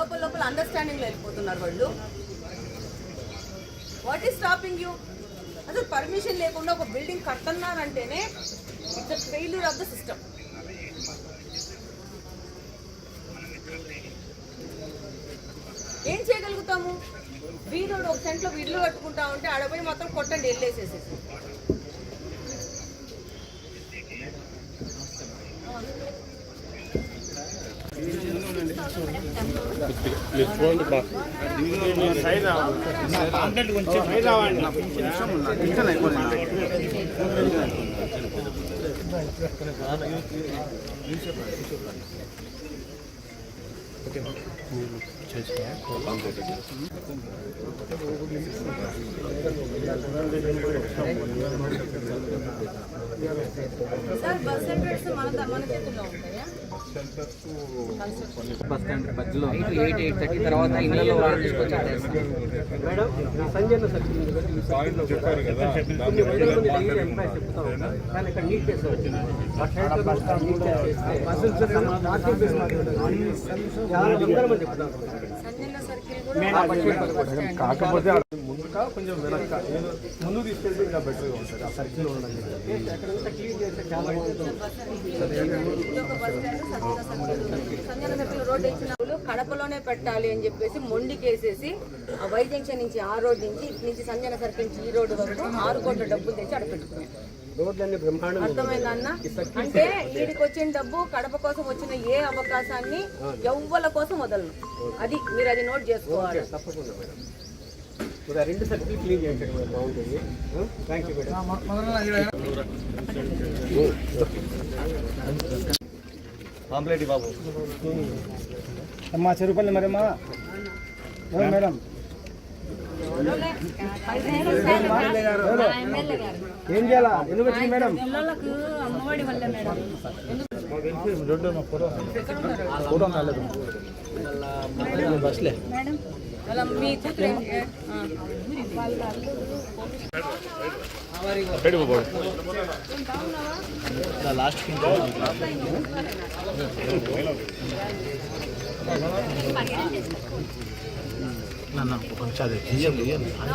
లోపల లోపల అండర్స్టాండింగ్లో వెళ్ళిపోతున్నారు వాళ్ళు. What is stopping you? అసలు పర్మిషన్ లేకుండా ఒక బిల్డింగ్ కడుతున్నారంటేనే it's a failure of the system. ఏం చేయగలుగుతాము? వీధోడు ఒక సెంట్లో ఇల్లు కట్టుకుంటా ఉంటే ఆడపోయి మాత్రం కొట్టండి వెళ్ళేసేసేసి. సార్ బస్ సెంటర్స్ మన చేతుల్లో ఉంటాయా? బస్ స్టాండ్ మధ్యలో 8:30 తర్వాత ఇళ్ళలో వాళ్ళు తీసుకొచ్చారు. మేడం సంజయ్ సార్ చెప్పారు కదా, కొన్ని వందల మంది డైలీ ఎంప్లాయీస్ చెప్తా ఉంటారు, కానీ ఇక్కడ నీట్ చేస్తారు. కాకపోతే ముందుగా కొంచెం వెనక ముందు తీసుకెళ్తే ఇంకా బెటర్గా ఉంటుంది. ఆ సర్కిల్లో ఉండడం ఎక్కడంతా క్లీన్ చేస్తే చాలా కడపలోనే పెట్టాలి అని చెప్పేసి మొండికేసేసి ఆ వై జంక్షన్ నుంచి ఆ రోడ్ నుంచి ఇటు నుంచి సంజన సర్కిల్ నుంచి ఈ రోడ్డు వరకు 6 కోట్ల డబ్బులు తెచ్చి అడపెట్టుకున్నాం. రోడ్లన్నీ బ్రహ్మాండం. అర్థమైందన్న? అంటే వీడికి వచ్చిన డబ్బు కడప కోసం వచ్చిన ఏ అవకాశాన్ని ఎవ్వల కోసం వదలను. అది మీరు అది నోట్ చేసుకోవాలి. తప్పకుండా మేడం. ఇప్పుడు 2 సర్కిల్ క్లీన్ చేయండి, బాగుంటుంది. Thank you madam. పాంప్లెట్ బాబు అమ్మా చెరుపల్లి మరమ్మా మేడం ఏం చేయాలా? ఎందుకు వచ్చింది మేడం? ఫోటో కాలేదు బస్లే లాస్ట్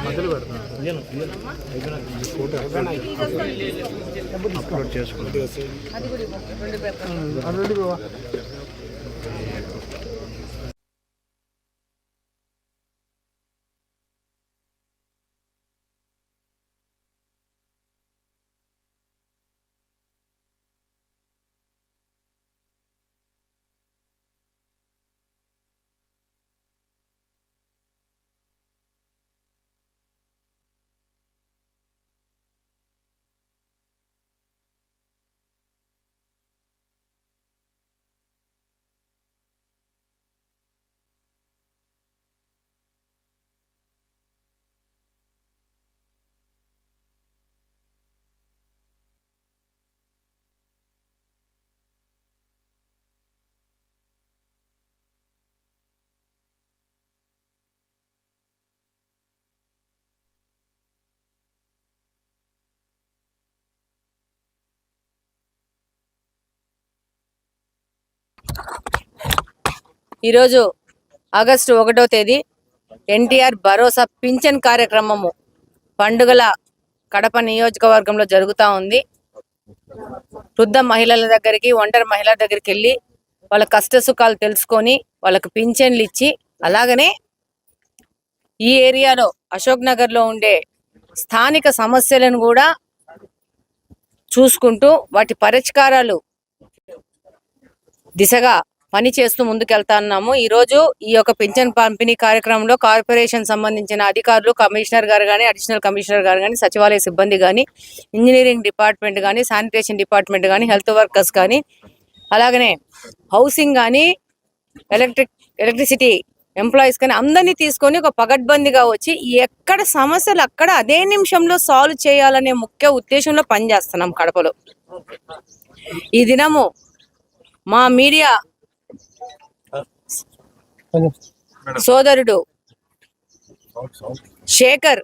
మధ్యలో పెడతాను ఫోటో అప్లోడ్ చేసుకుంటాను. ఈరోజు ఆగస్టు 1వ తేదీ ఎన్టీఆర్ భరోసా పింఛన్ కార్యక్రమము పండుగల కడప నియోజకవర్గంలో జరుగుతూ ఉంది. వృద్ధ మహిళల దగ్గరికి, ఒంటరి మహిళల దగ్గరికి వెళ్ళి వాళ్ళ కష్ట సుఖాలు తెలుసుకొని వాళ్ళకు పింఛన్లు ఇచ్చి, అలాగనే ఈ ఏరియాలో అశోక్ నగర్లో ఉండే స్థానిక సమస్యలను కూడా చూసుకుంటూ వాటి పరిష్కారాలు దిశగా పని చేస్తూ ముందుకెళ్తా ఉన్నాము. ఈరోజు ఈ యొక్క పింఛన్ పంపిణీ కార్యక్రమంలో కార్పొరేషన్ సంబంధించిన అధికారులు, కమిషనర్ గారు కానీ, అడిషనల్ కమిషనర్ గారు కానీ, సచివాలయ సిబ్బంది కానీ, ఇంజనీరింగ్ డిపార్ట్మెంట్ కానీ, శానిటేషన్ డిపార్ట్మెంట్ కానీ, హెల్త్ వర్కర్స్ కానీ, అలాగనే హౌసింగ్ కానీ, ఎలక్ట్రిసిటీ ఎంప్లాయీస్ కానీ అందరినీ తీసుకొని ఒక పగడ్బందీగా వచ్చి ఎక్కడ సమస్యలు అక్కడ అదే నిమిషంలో సాల్వ్ చేయాలనే ముఖ్య ఉద్దేశంలో పనిచేస్తున్నాం కడపలో. ఈ దినము మా మీడియా సోదరుడు శేఖర్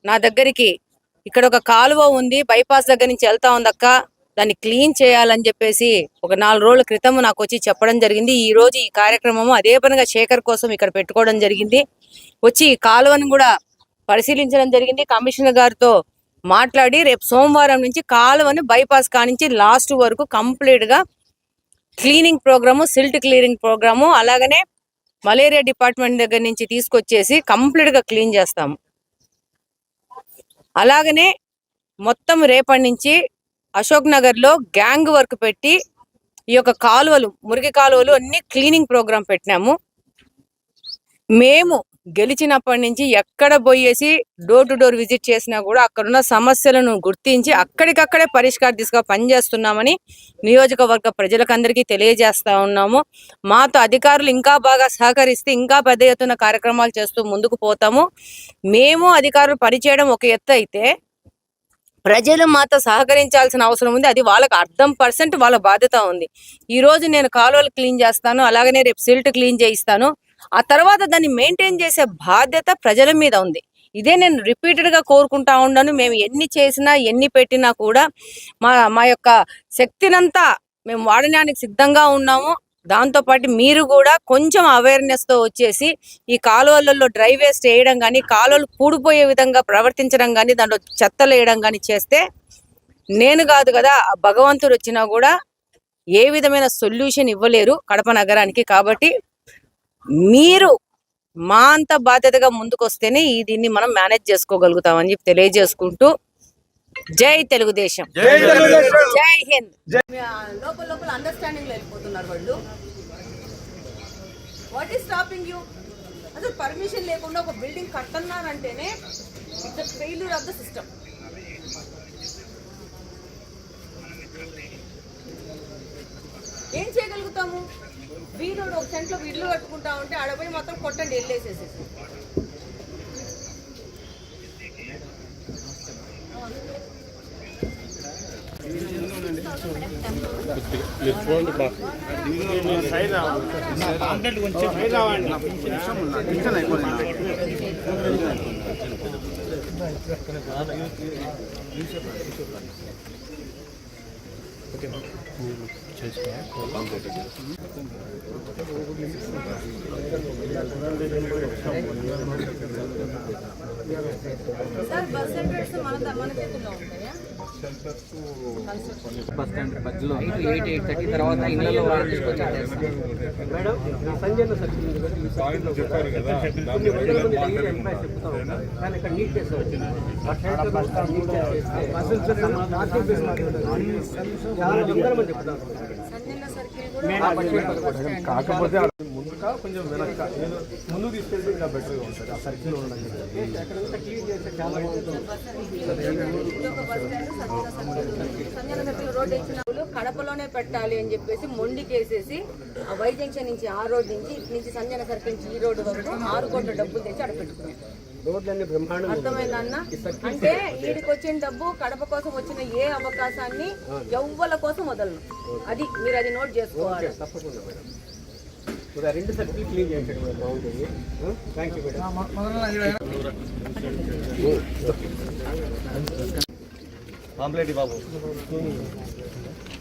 నా దగ్గరికి, ఇక్కడ ఒక కాలువ ఉంది, బైపాస్ దగ్గర నుంచి వెళ్తా ఉందక్క, దాన్ని క్లీన్ చేయాలని చెప్పేసి ఒక 4 రోజుల క్రితం నాకు వచ్చి చెప్పడం జరిగింది. ఈ రోజు ఈ కార్యక్రమము అదే పనిగా శేఖర్ కోసం ఇక్కడ పెట్టుకోవడం జరిగింది. వచ్చి ఈ కాలువను కూడా పరిశీలించడం జరిగింది. కమిషనర్ గారితో మాట్లాడి రేపు సోమవారం నుంచి కాలువని బైపాస్ కానించి లాస్ట్ వరకు కంప్లీట్ గా cleaning programme, silt cleaning programme, అలాగనే మలేరియా డిపార్ట్మెంట్ దగ్గర నుంచి తీసుకొచ్చేసి కంప్లీట్ గా క్లీన్ చేస్తాము. అలాగనే మొత్తం రేపటి నుంచి అశోక్ నగర్ లో గ్యాంగ్ వర్క్ పెట్టి ఈ యొక్క కాలువలు, మురికి కాలువలు అన్ని క్లీనింగ్ ప్రోగ్రామ్ పెట్టినాము. మేము గెలిచినప్పటి నుంచి ఎక్కడ పోయేసి డోర్ టు డోర్ విజిట్ చేసినా కూడా అక్కడున్న సమస్యలను గుర్తించి అక్కడికక్కడే పరిష్కార దిశగా పనిచేస్తున్నామని నియోజకవర్గ ప్రజలకందరికీ తెలియజేస్తా ఉన్నాము. మాతో అధికారులు ఇంకా బాగా సహకరిస్తే ఇంకా పెద్ద ఎత్తున కార్యక్రమాలు చేస్తూ ముందుకు పోతాము. మేము అధికారులు పనిచేయడం ఒక ఎత్తు అయితే ప్రజలు మాతో సహకరించాల్సిన అవసరం ఉంది. అది వాళ్ళకి 100% వాళ్ళ బాధ్యత ఉంది. ఈ రోజు నేను కాలువలు క్లీన్ చేస్తాను, అలాగనే రేపు సిల్ట్ క్లీన్ చేయిస్తాను. ఆ తర్వాత దాన్ని మెయింటైన్ చేసే బాధ్యత ప్రజల మీద ఉంది. ఇదే నేను రిపీటెడ్ గా కోరుకుంటా ఉన్నాను. మేము ఎన్ని చేసినా ఎన్ని పెట్టినా కూడా మా యొక్క శక్తినంతా మేము వాడడానికి సిద్ధంగా ఉన్నాము. దాంతో పాటు మీరు కూడా కొంచెం అవేర్నెస్ తో వచ్చేసి ఈ కాలువలలో డ్రై వేస్ట్ వేయడం కానీ, కాలువలు పూడిపోయే విధంగా ప్రవర్తించడం కానీ, దాంట్లో చెత్తలు వేయడం కానీ చేస్తే నేను కాదు కదా, ఆ భగవంతుడు వచ్చినా కూడా ఏ విధమైన సొల్యూషన్ ఇవ్వలేరు కడప నగరానికి. కాబట్టి మీరు మా అంత బాధ్యతగా ముందుకు వస్తేనే దీన్ని మనం మేనేజ్ చేసుకోగలుగుతామని చెప్పి తెలియజేసుకుంటూ జై తెలుగుదేశం, జై హింద్. లోపల అండర్స్టాండింగ్ వెళ్ళిపోతున్నారు వాళ్ళు. What is stopping you? అసలు పర్మిషన్ లేకుండా ఒక బిల్డింగ్ కట్టన్నారంటేనే it's failure of the system. ఏం చేయగలుగుతాము? వీరు ఒక సెంట్లో ఇల్లు కట్టుకుంటా ఉంటే ఆడపోయి మొత్తం కొట్టండి, వెళ్ళేసేసేసి. సార్ బస్ సెంటర్స్ మన చేతుల్లో ఉంటాయా? బస్ స్టాండ్ మధ్యలో 8:30 తర్వాత ఇళ్లలో తీసుకొచ్చి మేడం సంజయ్ చెప్పారు కదా, కానీ ఇక్కడ నీట్ చేస్తారు. కాకపోతే ముందుగా కొంచెం వెనక ముందు తీసుకెళ్తే ఇంకా బెటర్గా ఉంటుంది. ఆ సర్కిల్ ఉండడం ఎక్కడంతా క్లీన్ చేస్తే చాలా కడపలోనే పెట్టాలి అని చెప్పేసి మొండికేసేసి ఆ వై జంక్షన్ నుంచి ఆ రోడ్ నుంచి సంజన సర్కిల్ నుంచి ఈ రోడ్డు వరకు 6 కోట్ల డబ్బులు తెచ్చి అక్కడ పెట్టుకున్నాం. అర్థమైందన్న? అంటే వీడికి వచ్చిన డబ్బు కడప కోసం వచ్చిన ఏ అవకాశాన్ని ఎవ్వల కోసం వదలను. అది మీరు అది నోట్ చేసుకోవాలి. తప్పకుండా మేడం. రెండు సర్కిల్ క్లీన్ చేయండి మేడం, బాగుంటుంది. Thank you madam. పాంప్లెట్ బాబు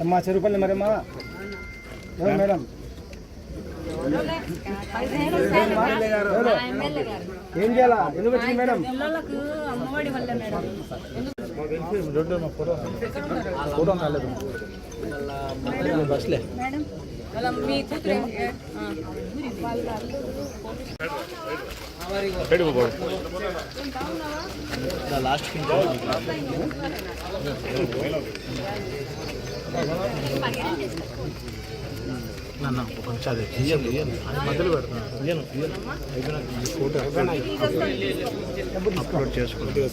అమ్మా 10 రూపాయలు మరమ్మా మేడం. ఏం చేయాలా? ఎందుకు వచ్చింది మేడం? ఫోటో కాలేదు బస్లే. లాస్ట్ కొంచెం మొదలు పెడతాను ఫోటో అప్లోడ్ చేసుకుంటాను.